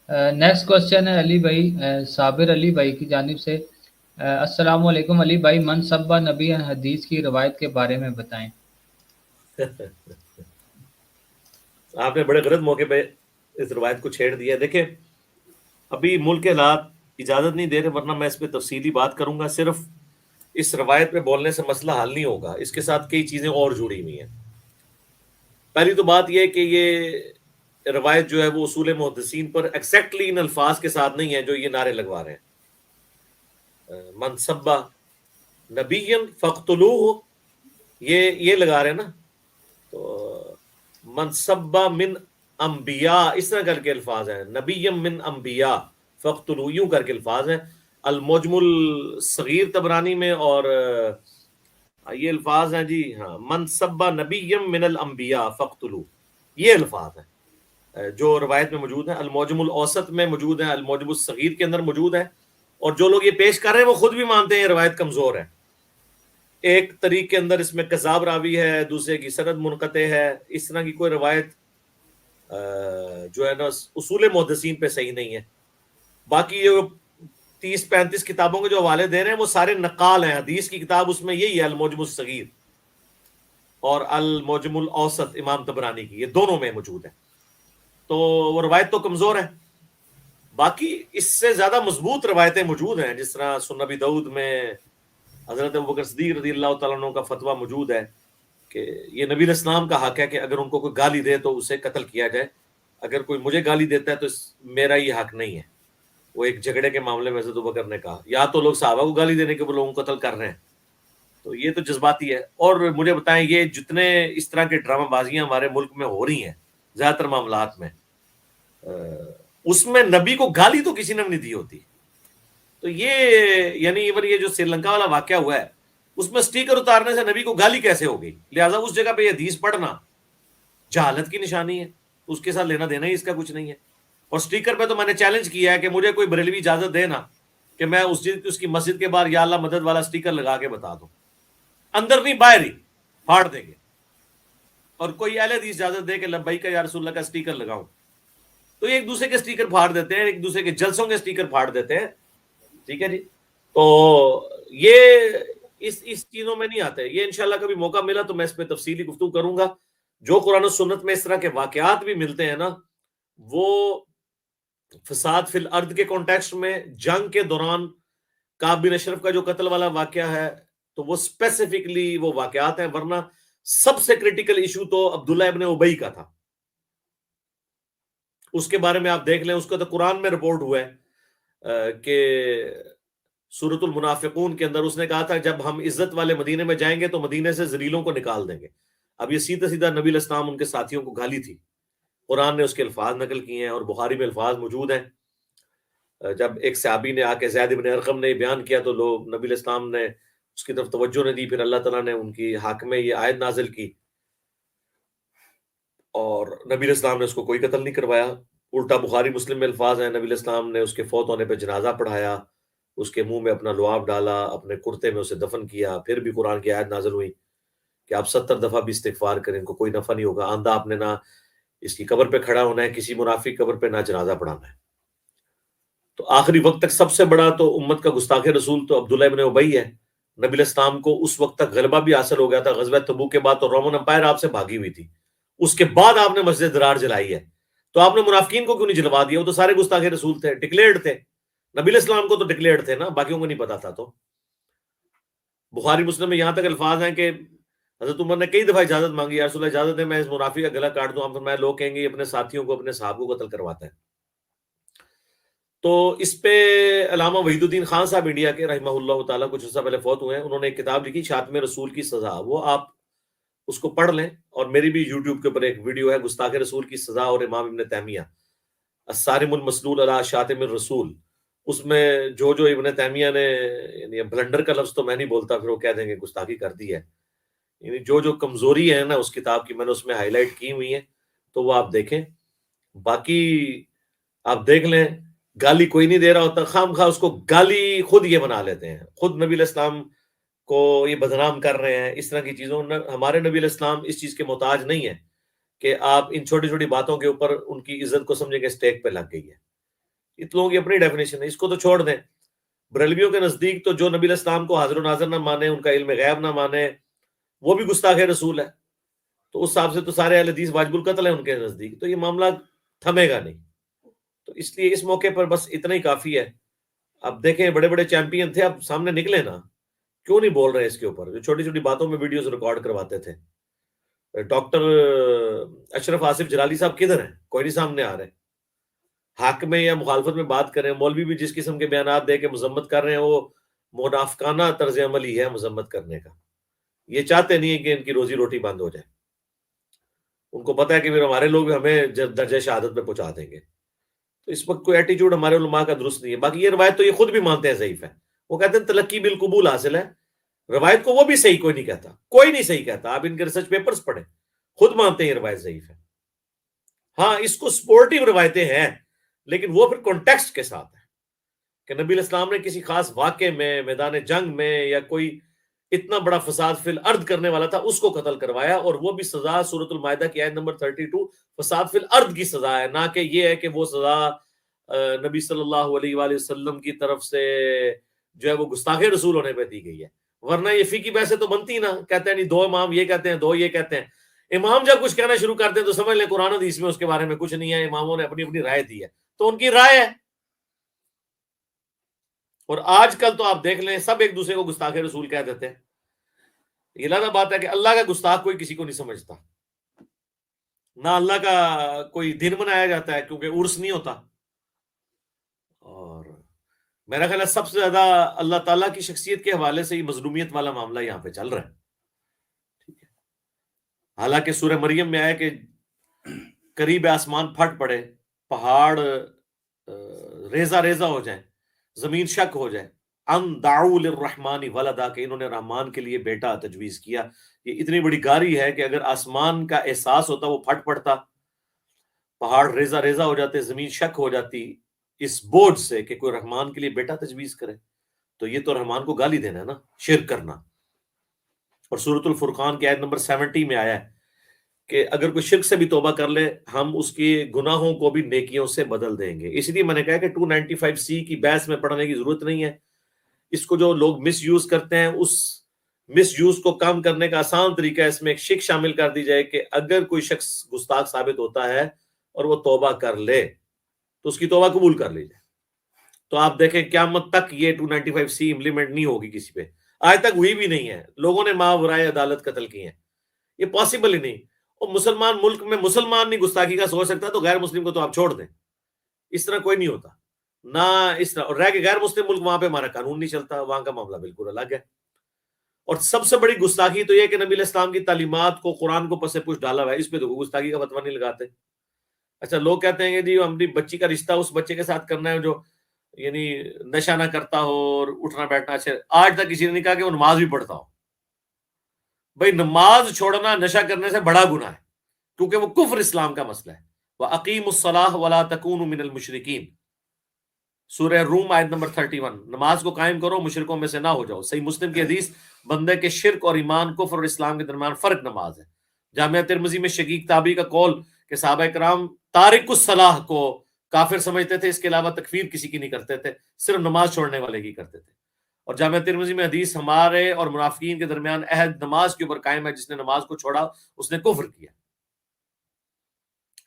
Next question ہے علی بھائی، صابر علی بھائی کی جانب سے۔ السلام علیکم علی بھائی، من سبا نبی حدیث کی روایت کے بارے میں بتائیں۔ آپ نے بڑے غلط موقع پہ اس روایت کو چھیڑ دیا. دیکھیں ابھی ملک کے حالات اجازت نہیں دے رہے، ورنہ میں اس پہ تفصیلی بات کروں گا. صرف اس روایت پہ بولنے سے مسئلہ حل نہیں ہوگا، اس کے ساتھ کئی چیزیں اور جڑی ہوئی ہیں. پہلی تو بات یہ ہے کہ یہ روایت جو ہے وہ اصول محدثین پر ایکزیکٹلی ان الفاظ کے ساتھ نہیں ہے جو یہ نعرے لگوا رہے ہیں. من سبا نبی فقتلوہ، یہ لگا رہے ہیں نا. تو من سبا من انبیاء اس طرح کر کے الفاظ ہیں، نبی من انبیاء فقتلوہ یوں کر کے الفاظ ہیں. المعجم الصغیر طبرانی میں، اور یہ الفاظ ہیں جی، ہاں، من سبا نبی من الانبیاء فقتلوہ، یہ الفاظ ہیں جو روایت میں موجود ہیں. المعجم الاوسط میں موجود ہیں، المعجم الصغیر کے اندر موجود ہے. اور جو لوگ یہ پیش کر رہے ہیں وہ خود بھی مانتے ہیں یہ روایت کمزور ہے. ایک طریق کے اندر اس میں کذاب راوی ہے، دوسرے کی سند منقطع ہے. اس طرح کی کوئی روایت جو ہے نا اصول محدثین پہ صحیح نہیں ہے. باقی یہ 30-35 کتابوں کے جو حوالے دے رہے ہیں وہ سارے نقال ہیں. حدیث کی کتاب اس میں یہی ہے، المعجم الصغیر اور المعجم الاوسط امام طبرانی کی، یہ دونوں میں موجود ہے. تو وہ روایت تو کمزور ہے. باقی اس سے زیادہ مضبوط روایتیں موجود ہیں، جس طرح سنن ابی داؤد میں حضرت ابوبکر صدیق رضی اللہ تعالیٰ عنہ کا فتویٰ موجود ہے کہ یہ نبی علیہ السلام کا حق ہے کہ اگر ان کو کوئی گالی دے تو اسے قتل کیا جائے. اگر کوئی مجھے گالی دیتا ہے تو میرا یہ حق نہیں ہے. وہ ایک جھگڑے کے معاملے میں حضرت ابوبکر نے کہا، یا تو لوگ صحابہ کو گالی دینے کے وہ لوگوں کو قتل کر رہے ہیں. تو یہ تو جذباتی ہے. اور مجھے بتائیں یہ جتنے اس طرح کے ڈرامہ بازیاں ہمارے ملک میں ہو رہی ہیں زیادہ تر معاملات میں، اس میں نبی کو گالی تو کسی نے نہیں دی ہوتی. تو یہ یعنی ایون یہ جو سری لنکا والا واقعہ ہوا ہے اس میں سٹیکر اتارنے سے نبی کو گالی کیسے ہو گئی؟ لہٰذا اس جگہ پہ یہ حدیث پڑھنا جہالت کی نشانی ہے، اس کے ساتھ لینا دینا ہی اس کا کچھ نہیں ہے. اور سٹیکر پہ تو میں نے چیلنج کیا ہے کہ مجھے کوئی بریلوی اجازت دے نا کہ میں اس کی مسجد کے باہر یا اللہ مدد والا سٹیکر لگا کے بتا دوں، اندر نہیں باہر ہی پھاڑ دیں گے. اور کوئی اہل حدیث اجازت دے کہ لبیک یا رسول اللہ کا سٹیکر لگاؤں، تو یہ ایک دوسرے کے سٹیکر پھاڑ دیتے ہیں، ایک دوسرے کے جلسوں کے سٹیکر پھاڑ دیتے ہیں. ٹھیک ہے جی. تو یہ اس چیزوں میں نہیں آتے. یہ انشاءاللہ کبھی موقع ملا تو میں اس پہ تفصیلی گفتگو کروں گا. جو قرآن و سنت میں اس طرح کے واقعات بھی ملتے ہیں نا، وہ فساد فی الارض کے کانٹیکسٹ میں، جنگ کے دوران کعب بن اشرف کا جو قتل والا واقعہ ہے تو وہ اسپیسیفکلی وہ واقعات ہیں. ورنہ سب سے کریٹیکل ایشو تو عبداللہ ابن ابی کا تھا. اس کے بارے میں آپ دیکھ لیں، اس کا تو قرآن میں رپورٹ ہوا ہے کہ سورۃ المنافقون کے اندر اس نے کہا تھا جب ہم عزت والے مدینے میں جائیں گے تو مدینے سے ذلیلوں کو نکال دیں گے. اب یہ سیدھا سیدھا نبی علیہ السلام ان کے ساتھیوں کو گالی تھی. قرآن نے اس کے الفاظ نقل کیے ہیں اور بخاری میں الفاظ موجود ہیں. جب ایک صحابی نے آ کے زید بن ارقم نے بیان کیا تو لوگ نبی علیہ السلام نے اس کی طرف توجہ نہیں دی. پھر اللہ تعالیٰ نے ان کی حق میں یہ آیت نازل کی اور نبی علیہ السلام نے اس کو کوئی قتل نہیں کروایا. الٹا بخاری مسلم میں الفاظ ہیں، نبی علیہ السلام نے اس کے فوت ہونے پہ جنازہ پڑھایا، اس کے منہ میں اپنا لعاب ڈالا، اپنے کرتے میں اسے دفن کیا. پھر بھی قرآن کی آیت نازل ہوئی کہ آپ 70 دفعہ بھی استغفار کریں، ان کو کوئی نفع نہیں ہوگا. آندہ آپ نے نہ اس کی قبر پہ کھڑا ہونا ہے، کسی منافق قبر پہ نہ جنازہ پڑھانا ہے. تو آخری وقت تک سب سے بڑا تو امت کا گستاخ رسول تو عبداللہ ابن ابی ہے. نبی علیہ السلام کو اس وقت تک غلبہ بھی حاصل ہو گیا تھا. غزوہ تبوک کے بعد تو رومن امپائر آپ سے بھاگی ہوئی تھی، اس کے بعد آپ نے مسجد درار جلائی ہے. تو آپ نے منافقین کو کیوں نہیں جلوا دیا؟ وہ تو سارے گستاخ رسول تھے، ڈکلیئرڈ تھے. نبی علیہ السلام کو تو ڈکلیئرڈ تھے نا، باقیوں کو نہیں پتا تھا. تو بخاری مسلم میں یہاں تک الفاظ ہیں کہ حضرت عمر نے کئی دفعہ اجازت مانگی، یا رسول اللہ اجازت ہے میں اس منافق کا گلا کاٹ دوں. ہم فرمایا لوگ کہیں گے یہ اپنے ساتھیوں کو، اپنے صحابہ کو قتل کرواتا ہے. تو اس پہ علامہ وحید الدین خان صاحب انڈیا کے رحمہ اللہ تعالیٰ کچھ عرصہ پہلے فوت ہوئے ہیں، انہوں نے ایک کتاب لکھی شاتم رسول کی سزا. وہ آپ اس کو پڑھ لیں. اور میری بھی یوٹیوب کے اوپر ایک ویڈیو ہے گستاخ رسول کی سزا اور امام ابن تیمیہ، الصارم المسلول علی شاتم الرسول. اس میں جو ابن تیمیہ نے، یعنی بلنڈر کا لفظ تو میں نہیں بولتا، پھر وہ کہہ دیں گے گستاخی کر دی ہے، یعنی جو کمزوری ہے نا اس کتاب کی میں نے اس میں ہائی لائٹ کی ہوئی ہیں، تو وہ آپ دیکھیں. باقی آپ دیکھ لیں، گالی کوئی نہیں دے رہا ہوتا، خام خواہ اس کو گالی خود یہ بنا لیتے ہیں، خود نبی علیہ السلام کو یہ بدنام کر رہے ہیں اس طرح کی چیزوں. ہمارے نبی علیہ السلام اس چیز کے محتاج نہیں ہے کہ آپ ان چھوٹی چھوٹی باتوں کے اوپر ان کی عزت کو سمجھیں کہ اسٹیک پہ لگ گئی ہے. اس لوگوں کی اپنی ڈیفینیشن ہے، اس کو تو چھوڑ دیں. بریلویوں کے نزدیک تو جو نبی علیہ السلام کو حاضر و ناظر نہ مانے، ان کا علم غیب نہ مانے، وہ بھی گستاخ رسول ہے. تو اس حساب سے تو سارے اہل حدیث واجب القتل ہے ان کے نزدیک. تو یہ معاملہ تھمے گا نہیں. تو اس لیے اس موقع پر بس اتنا ہی کافی ہے. اب دیکھیں بڑے بڑے چیمپئن تھے، اب سامنے نکلے نا، کیوں نہیں بول رہے اس کے اوپر؟ جو چھوٹی چھوٹی باتوں میں ویڈیوز ریکارڈ کرواتے تھے. ڈاکٹر اشرف آصف جلالی صاحب کدھر ہیں؟ کوئی نہیں سامنے آ رہے. حق میں یا مخالفت میں بات کریں. مولوی بھی جس قسم کے بیانات دے کے مذمت کر رہے ہیں، وہ منافقانہ طرز عمل ہی ہے مذمت کرنے کا. یہ چاہتے نہیں ہیں کہ ان کی روزی روٹی بند ہو جائے. ان کو پتہ ہے کہ پھر ہمارے لوگ ہمیں درجہ شہادت پہ پہنچا دیں گے. تو اس وقت کوئی ایٹیچیوڈ ہمارے علماء کا درست نہیں ہے. باقی یہ روایت تو یہ خود بھی مانتے ہیں ضعیف ہے. وہ کہتے ہیں تلقی بالقبول حاصل ہے. روایت کو وہ بھی صحیح کوئی نہیں کہتا، کوئی نہیں صحیح کہتا. آپ ان کے ریسرچ پیپرز پڑھیں، خود مانتے ہیں یہ روایت ضعیف ہے. ہاں اس کو سپورٹیو روایتیں ہیں، لیکن وہ پھر کانٹیکسٹ کے ساتھ ہے کہ نبی علیہ السلام نے کسی خاص واقعے میں، میدان جنگ میں، یا کوئی اتنا بڑا فساد فی الارض کرنے والا تھا اس کو قتل کروایا. اور وہ بھی سزا سورۃ المائدہ کی آیت نمبر 32 فساد فی الارض کی سزا ہے، نہ کہ یہ ہے کہ وہ سزا نبی صلی اللہ علیہ وآلہ وسلم کی طرف سے جو ہے وہ گستاخ رسول ہونے پہ دی گئی ہے. ورنہ یہ فقہی بحثیں تو بنتی نا. کہتے ہیں نہیں، دو امام یہ کہتے ہیں، دو یہ کہتے ہیں. امام جب کچھ کہنا شروع کرتے ہیں تو سمجھ لیں قرآن حدیث میں اس کے بارے میں کچھ نہیں ہے. اماموں نے اپنی اپنی رائے دی ہے، تو ان کی رائے ہے. اور آج کل تو آپ دیکھ لیں سب ایک دوسرے کو گستاخ رسول کہہ دیتے ہیں. یہ لازم بات ہے کہ اللہ کا گستاخ کوئی کسی کو نہیں سمجھتا. نہ اللہ کا کوئی دن منایا جاتا ہے کیونکہ عرس نہیں ہوتا. اور میرا خیال ہے سب سے زیادہ اللہ تعالیٰ کی شخصیت کے حوالے سے یہ مظلومیت والا معاملہ یہاں پہ چل رہا ہے. ٹھیک ہے. حالانکہ سورہ مریم میں آیا کہ قریب آسمان پھٹ پڑے، پہاڑ ریزہ ریزہ ہو جائیں، زمین شک ہو جائے. ان دعوا للرحمن ولدا، کہ انہوں نے رحمان کے لیے بیٹا تجویز کیا. یہ اتنی بڑی گاری ہے کہ اگر آسمان کا احساس ہوتا وہ پھٹ پڑتا، پہاڑ ریزہ ریزہ ہو جاتے، زمین شک ہو جاتی اس بوجھ سے کہ کوئی رحمان کے لیے بیٹا تجویز کرے. تو یہ تو رحمان کو گالی دینا ہے نا، شرک کرنا. اور سورۃ الفرقان کی آیت نمبر 70 میں آیا ہے کہ اگر کوئی شرک سے بھی توبہ کر لے ہم اس کے گناہوں کو بھی نیکیوں سے بدل دیں گے. اس لیے میں نے کہا کہ 295C کی بحث میں پڑھنے کی ضرورت نہیں ہے. اس کو جو لوگ مس یوز کرتے ہیں، اس مس یوز کو کم کرنے کا آسان طریقہ ہے اس میں ایک شک شامل کر دی جائے کہ اگر کوئی شخص گستاخ ثابت ہوتا ہے اور وہ توبہ کر لے تو اس کی توبہ قبول کر لی جائے. تو آپ دیکھیں قیامت تک یہ 295C امپلیمنٹ نہیں ہوگی کسی پہ. آج تک ہوئی بھی نہیں ہے. لوگوں نے ماورائے عدالت قتل کی ہیں. یہ پاسبل ہی نہیں. اور مسلمان ملک میں مسلمان نہیں گستاخی کا سوچ سکتا تو غیر مسلم کو تو آپ چھوڑ دیں. اس طرح کوئی نہیں ہوتا نہ اس طرح. اور رہ کے غیر مسلم ملک وہاں پہ ہمارا قانون نہیں چلتا، وہاں کا معاملہ بالکل الگ ہے. اور سب سے بڑی گستاخی تو یہ کہ نبی علیہ السلام کی تعلیمات کو، قرآن کو پس پش ڈالا ہوا ہے. اس پہ تو گستاخی کا فتویٰ نہیں لگاتے. اچھا لوگ کہتے ہیں کہ جی ہم اپنی بچی کا رشتہ اس بچے کے ساتھ کرنا ہے جو یعنی نشہ نہ کرتا ہو اور اٹھنا بیٹھنا. اچھا آج تک کسی نے نہیں کہا کہ وہ نماز بھی پڑھتا ہو. بھائی نماز چھوڑنا نشہ کرنے سے بڑا گناہ ہے کیونکہ وہ کفر اسلام کا مسئلہ ہے. وَأَقِيمُوا الصَّلَاةَ وَلَا تَكُونُوا مِنَ الْمُشْرِكِينَ، سورہ روم آیت نمبر 31. نماز کو قائم کرو، مشرکوں میں سے نہ ہو جاؤ. صحیح مسلم کی حدیث، بندے کے شرک اور ایمان، کفر اور اسلام کے درمیان فرق نماز ہے. جامعہ ترمذی میں شقیق تابعی کا قول کہ صحابہ کرام تارک الصلاح کو کافر سمجھتے تھے، اس کے علاوہ تکفیر کسی کی نہیں کرتے تھے، صرف نماز چھوڑنے والے کی کرتے تھے. اور جامعہ ترمذی میں حدیث، ہمارے اور منافقین کے درمیان عہد نماز کے اوپر قائم ہے، جس نے نماز کو چھوڑا اس نے کفر کیا.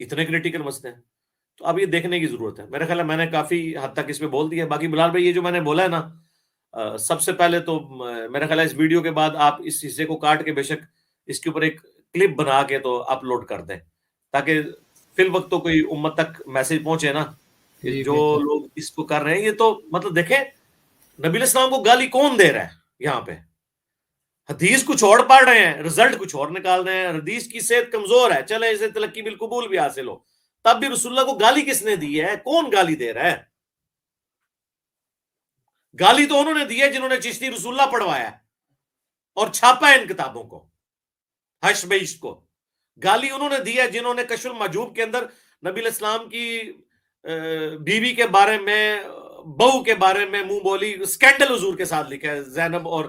اتنے کریٹیکل مسئلے ہیں. تو اب یہ دیکھنے کی ضرورت ہے. میرا خیال ہے میں نے کافی حد تک اس پہ بول دیا. باقی بلال بھائی یہ جو میں نے بولا ہے نا، سب سے پہلے تو میرا خیال ہے اس ویڈیو کے بعد آپ اس حصے کو کاٹ کے بے شک اس کے اوپر ایک کلپ بنا کے تو اپلوڈ کر دیں تاکہ فی الوقت تو کوئی امت تک میسج پہنچے نا کہ جو لوگ اس کو کر رہے ہیں. یہ تو مطلب دیکھیں نبی علیہ السلام کو گالی کون دے رہا ہے یہاں پہ؟ حدیث کچھ اور پڑھ رہے ہیں، رزلٹ کچھ اور نکال رہے ہیں. حدیث کی صحت کمزور ہے، چلے اسے تلقی بالقبول بھی حاصل ہو، تب بھی رسول اللہ کو گالی کس نے دی ہے؟ کون گالی دے رہا ہے؟ گالی تو انہوں نے دی ہے جنہوں نے چشتی رسول اللہ پڑھوایا اور چھاپا ہے ان کتابوں کو، حش بیش کو. گالی انہوں نے دی ہے جنہوں نے کشف المحجوب کے اندر نبی علیہ السلام کی بیوی کے بارے میں، بہو کے بارے میں منہ بولی سکینڈل حضور کے ساتھ لکھا ہے، زینب اور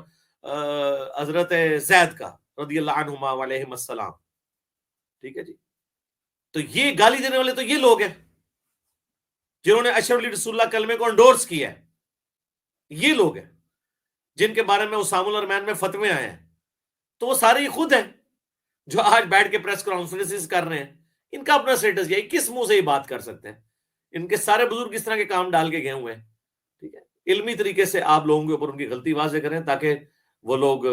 حضرت زید کا رضی اللہ عنہما علیہم السلام. ٹھیک ہے جی. تو یہ گالی دینے والے تو یہ لوگ ہیں. جنہوں نے اشرف علی رسول اللہ کلمے کو انڈورس کیا ہے، یہ لوگ ہیں جن کے بارے میں اسامہ الرحمن میں فتوے آئے ہیں، تو وہ سارے ہی خود ہیں جو آج بیٹھ کے پریس کانفرنسز کر رہے ہیں. ان کا اپنا سٹیٹس یہ کس منہ سے یہ بات کر سکتے ہیں؟ ان کے سارے بزرگ اس طرح کے کام ڈال کے گئے ہوئے ہیں. ٹھیک ہے، علمی طریقے سے آپ لوگوں کے اوپر ان کی غلطی واضح کریں تاکہ وہ لوگ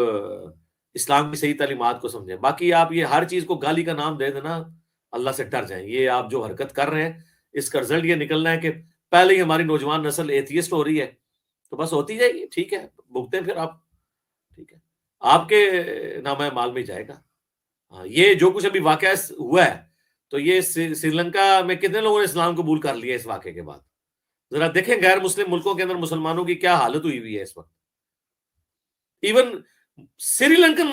اسلام کی صحیح تعلیمات کو سمجھیں. باقی آپ یہ ہر چیز کو گالی کا نام دے دینا، اللہ سے ڈر جائیں. یہ آپ جو حرکت کر رہے ہیں اس کا رزلٹ یہ نکلنا ہے کہ پہلے ہی ہماری نوجوان نسل ایتھیسٹ ہو رہی ہے، تو بس ہوتی جائے گی. ٹھیک ہے، بھگتیں پھر آپ. ٹھیک ہے، آپ کے نامہ مال میں جائے گا. یہ جو کچھ ابھی واقعہ ہوا ہے، تو یہ سری لنکا میں کتنے لوگوں نے اسلام قبول کر لیا اس واقعے کے بعد؟ ذرا دیکھیں غیر مسلم ملکوں کے اندر مسلمانوں کی کیا حالت ہوئی ہے اس وقت. ایون سری لنکن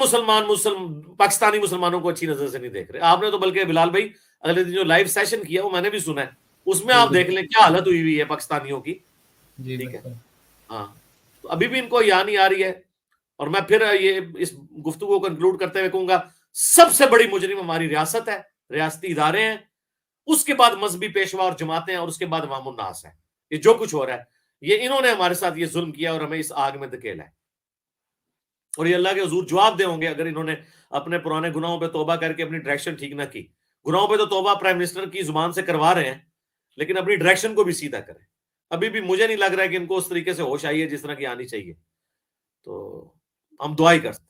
پاکستانی مسلمانوں کو اچھی نظر سے نہیں دیکھ رہے. آپ نے تو بلکہ بلال بھائی اگلے دن جو لائیو سیشن کیا وہ میں نے بھی سنا ہے، اس میں آپ دیکھ لیں کیا حالت ہوئی ہے پاکستانیوں کی. ٹھیک ہے، ہاں، تو ابھی بھی ان کو یاد نہیں آ رہی ہے. اور میں پھر یہ اس گفتگو کو کنکلوڈ کرتے ہوئے کہوں گا، سب سے بڑی مجرم ہماری ریاست ہے، ریاستی ادارے ہیں، اس کے بعد مذہبی پیشوا اور جماعتیں ہیں، اور اس کے بعد عوام الناس ہے. یہ جو کچھ ہو رہا ہے یہ انہوں نے ہمارے ساتھ یہ ظلم کیا اور ہمیں اس آگ میں دھکیلا ہے. اور یہ اللہ کے حضور جواب دے ہوں گے اگر انہوں نے اپنے پرانے گناہوں پہ توبہ کر کے اپنی ڈائریکشن ٹھیک نہ کی. گناہوں پہ تو توبہ پرائم منسٹر کی زبان سے کروا رہے ہیں، لیکن اپنی ڈائریکشن کو بھی سیدھا کریں. ابھی بھی مجھے نہیں لگ رہا ہے کہ ان کو اس طریقے سے ہوش آئی ہے جس طرح کی آنی چاہیے. تو ہم دعا ہی کر سکتے